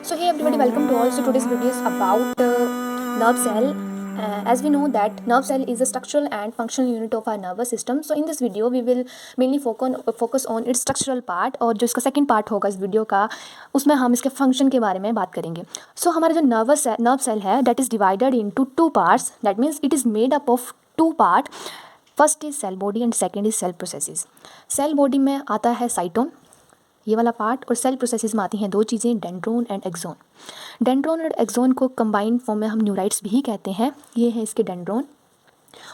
So hey everybody, welcome to all. So today's video is about nerve cell. As we know that nerve cell is a structural and functional unit of our nervous system. So in this video we will mainly focus on its structural part, और जो इसका second part होगा इस video का उसमें हम इसके function के बारे में बात करेंगे. सो हमारा जो नर्व सेल है that is divided into two parts. That means it is made up of two part. First is cell body and second is cell processes. Cell body में आता है साइटोन, ये वाला पार्ट, और सेल प्रोसेसेस में आती हैं दो चीज़ें, डेंड्रोन एंड एक्सोन. डेंड्रोन और एक्सोन को कंबाइंड फॉर्म में हम न्यूराइट्स भी कहते हैं. ये है इसके डेंड्रोन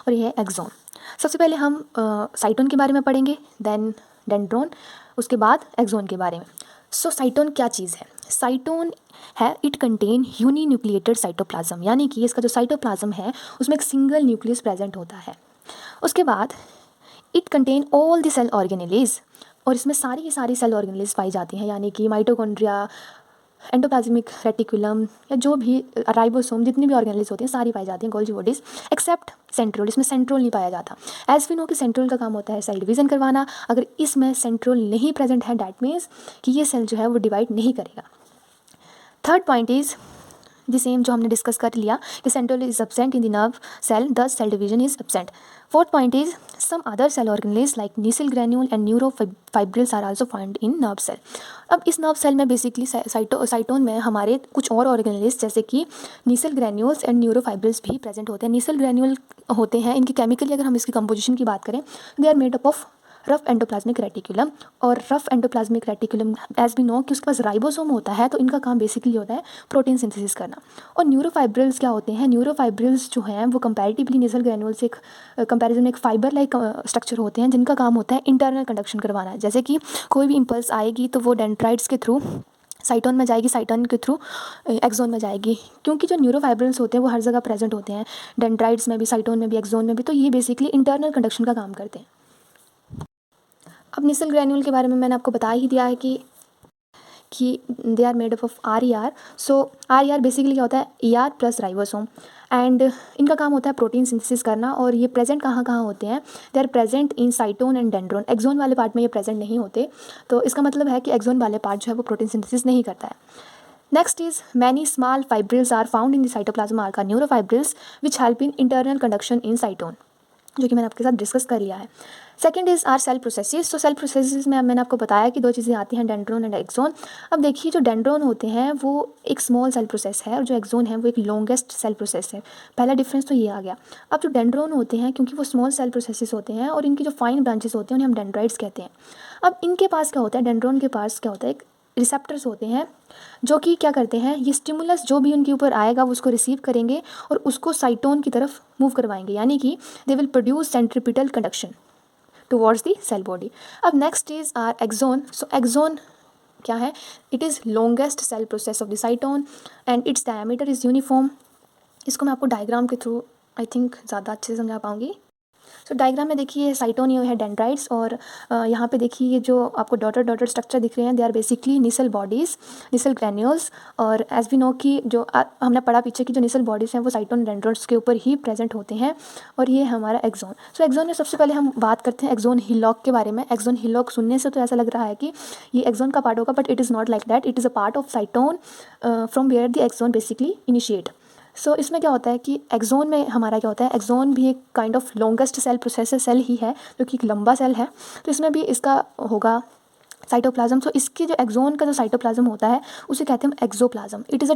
और ये है एक्सोन. सबसे पहले हम साइटोन के बारे में पढ़ेंगे, देन डेंड्रोन, उसके बाद एक्सोन के बारे में. सो साइटोन क्या चीज़ है? साइटोन है इट कंटेन यूनिन्यूक्लिएटेड साइटोप्लाज्म, यानी कि इसका जो साइटोप्लाज्म है उसमें एक सिंगल न्यूक्लियस प्रेजेंट होता है. उसके बाद it contain all the cell organelles, और इसमें सारी की सारी सेल ऑर्गेनेलीज पाई जाती हैं, यानी कि माइटोकॉन्ड्रिया, एंडोप्लाज्मिक रेटिकुलम, या जो भी राइबोसोम, जितनी भी ऑर्गेनेलीज होती हैं सारी पाई जाती हैं, गोल्जी बॉडीज, एक्सेप्ट सेंट्रोल. इसमें सेंट्रोल नहीं पाया जाता. एज वी नो कि सेंट्रोल का काम होता है सेल डिवीज़न करवाना. अगर इसमें सेंट्रोल नहीं प्रेजेंट है डैट मीन्स कि ये सेल जो है वो डिवाइड नहीं करेगा. Third point is the same जो हमने डिस्कस कर लिया कि centriole is absent in the nerve cell, thus cell division is absent. Fourth point is some other cell organelles like Nissl granule and neurofibrils are also found in nerve cell. अब इस nerve cell में basically cyton में हमारे कुछ और organelles जैसे कि नीसल granules and न्यूरोफाइब्रिल्स भी प्रेजेंट होते हैं. नीसल ग्रैन्यूल होते हैं, इनकी केमिकली अगर हम इसकी कंपोजिशन की बात करें, they are made up of rough endoplasmic reticulum. और रफ एंडोप्लाज्मिक रेटिकुलम एज भी नो कि उसके पास राइबोसोम होता है, तो इनका काम बेसिकली होता है प्रोटीन सिंथेसिस करना. और न्यूरोफाइब्रिल्स क्या होते हैं? न्यूरोफाइब्रिल्स जो हैं वो कंपैरेटिवली नेसल ग्रैन्यूल से एक कंपैरिजन में एक फाइबर लाइक स्ट्रक्चर होते हैं, जिनका काम होता है इंटरनल कंडक्शन करवाना. जैसे कि कोई भी इम्पल्स आएगी तो वो डेंड्राइट्स के थ्रू साइटोन में जाएगी, साइटोन के थ्रू एक्सोन में जाएगी, क्योंकि जो न्यूरोफाइब्रिल्स होते हैं वो हर जगह प्रेजेंट होते हैं, डेंड्राइट्स में भी, साइटोन में भी, एक्सोन में भी. तो ये बेसिकली इंटरनल कंडक्शन का काम करते हैं. अब निसल ग्रैन्यूल के बारे में मैंने आपको बता ही दिया है कि they are made up of RER. So RER basically क्या होता है? ER प्लस राइबोसोम, एंड इनका काम होता है प्रोटीन सिंथेसिस करना. और ये प्रेजेंट कहाँ कहाँ होते हैं? They are present in cyton and dendron. Axon वाले पार्ट में ये प्रेजेंट नहीं होते, तो इसका मतलब है कि एक्सोन वाले पार्ट जो है वो प्रोटीन सिंथेसिस नहीं करता है. Next is many small fibrils are found in the cytoplasm are का neurofibrils which help in internal conduction in cyton, जो कि मैंने आपके साथ डिस्कस कर लिया है. Second is our cell processes. तो सेल प्रोसेसेस में मैंने आपको बताया कि दो चीज़ें आती हैं, डेंड्रोन एंड एक्सोन. अब देखिए जो डेंड्रोन होते हैं वो एक स्मॉल सेल प्रोसेस है, और जो एक्सोन है वो एक लॉन्गेस्ट सेल प्रोसेस है. पहला डिफरेंस तो ये आ गया. अब जो डेंड्रोन होते हैं, क्योंकि वो स्मॉल सेल प्रोसेसेस होते हैं और इनकी जो फाइन ब्रांचेस होते हैं उन्हें हम डेंड्राइट्स कहते हैं. अब इनके पास क्या होता है? डेंड्रोन के पास क्या होता है? एक रिसेप्टर्स होते हैं जो कि क्या करते हैं, ये स्टिमुलस जो भी उनके ऊपर आएगा वो उसको रिसीव करेंगे और उसको साइटोन की तरफ मूव करवाएंगे, यानी कि they will produce centripetal conduction towards the cell body. अब next is our axon. So axon क्या है? It is longest cell process of the cyton and its diameter is uniform. इसको मैं आपको डायग्राम के थ्रू आई थिंक ज़्यादा अच्छे से समझा पाऊँगी. सो डायग्राम में देखिए साइटोन ये है डेंड्राइट्स, और यहाँ पे देखिए ये जो आपको डॉटर स्ट्रक्चर दिख रहे हैं, they are basically Nissl bodies, Nissl granules. और एज वी नो कि जो हमने पढ़ा पीछे की जो निसल बॉडीज़ हैं वो साइटोन डेंड्राइट्स के ऊपर ही प्रेजेंट होते हैं. और ये हमारा एक्सोन. सो एक्सोन में सबसे पहले हम बात करते हैं एक्सोन हिलॉक के बारे में. एक्सोन हिलॉक सुनने से तो ऐसा लग रहा है कि ये एक्सोन का पार्ट होगा, but it is not like that. It is a part of cyton from where the axon basically initiate. So इसमें क्या होता है कि एक्सोन में हमारा क्या होता है, एक्सोन भी एक kind of longest cell process cell ही है, जो कि एक लंबा सेल है. तो इसमें भी इसका होगा साइटोप्लाज्म. सो इसके जो एक्सोन का जो साइटोप्लाज्म होता है उसे कहते हैं हम axoplasm. It is a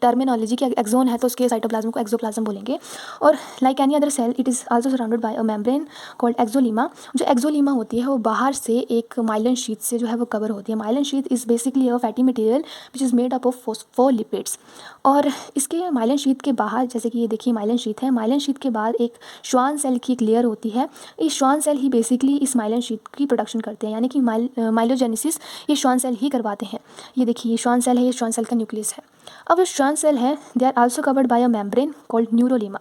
terminology कि एक्सोन है तो उसके साइटोप्लाज्म को एक्सोप्लाज्म बोलेंगे. और like any other cell it is also surrounded by a membrane called axolemma. जो एक्सोलीमा होती है वो बाहर से एक माइलिन शीथ से जो है वो कवर होती है. Myelin sheath is basically a fatty material which is made up of phospholipids. और इसके माइलिन शीथ के बाहर, जैसे कि ये देखिए माइलिन शीथ है, माइलिन शीथ के बाद एक श्वान सेल की एक लेयर होती है. इस श्वान सेल ही बेसिकली इस माइलिन शीथ की प्रोडक्शन करते हैं, यानी कि माइलोजेनेसिस ये श्वान सेल ही करवाते हैं. ये देखिए ये श्वान सेल है, ये श्वान सेल का न्यूक्लियस है. अब जो श्वान सेल है they are also covered by a membrane called neurolemma.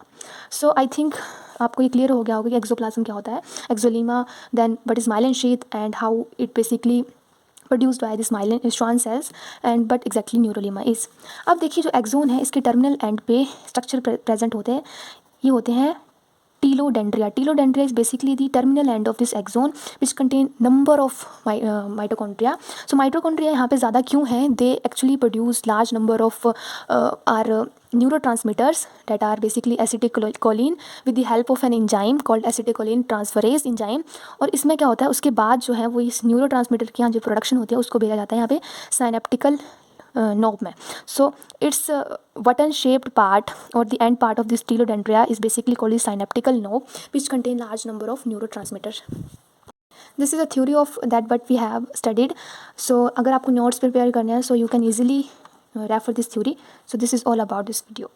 So I think आपको ये क्लियर हो गया होगा कि एक्सोप्लाज्म क्या होता है, axolemma, then what is myelin sheath and how it basically produced by this myelin Schwann cells and but exactly neurolemma is. अब देखिए जो एक्सोन है इसके टर्मिनल एंड पे स्ट्रक्चर प्रेजेंट होते हैं, ये होते हैं telodendria. Telodendria is basically the terminal end of this axon which contain number of mitochondria. So mitochondria यहाँ पे ज़्यादा क्यों हैं? They actually produce large number of our neurotransmitters that are basically acetylcholine with the help of an enzyme called acetylcholine transferase enzyme. और इसमें क्या होता है, उसके बाद जो है वो इस न्यूरोट्रांसमीटर की यहाँ जो प्रोडक्शन होती है उसको भेजा जाता है यहाँ पे साइनेप्टिकल knob में. So its button shaped part or the end part of this telodendria is basically called the synaptical knob which contain large number of neurotransmitters. This is a theory of that what we have studied. So अगर आपको notes prepare करने हैं so you can easily refer this theory. So this is all about this video.